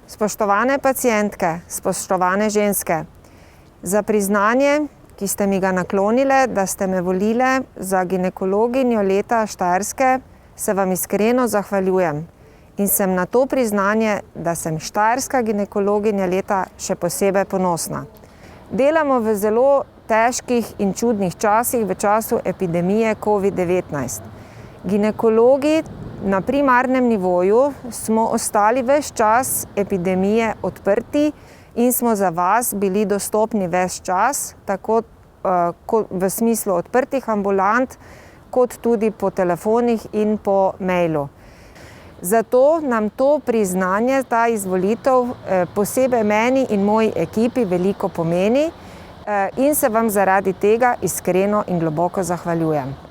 Spoštovane pacientke, spoštovane ženske, za priznanje, ki ste mi ga naklonile, da ste me volile za ginekologinjo leta Štajerske, se vam iskreno zahvaljujem in sem na to priznanje, da sem štajerska ginekologinja leta, še posebej ponosna. Delamo v zelo težkih in čudnih časih, v času epidemije COVID-19. Ginekologi na primarnem nivoju smo ostali ves čas epidemije odprti in smo za vas bili dostopni ves čas, tako v smislu odprtih ambulant, kot tudi po telefonih in po mailu. Zato nam to priznanje, ta izvolitev, posebej meni in moji ekipi veliko pomeni in se vam zaradi tega iskreno in globoko zahvaljujem.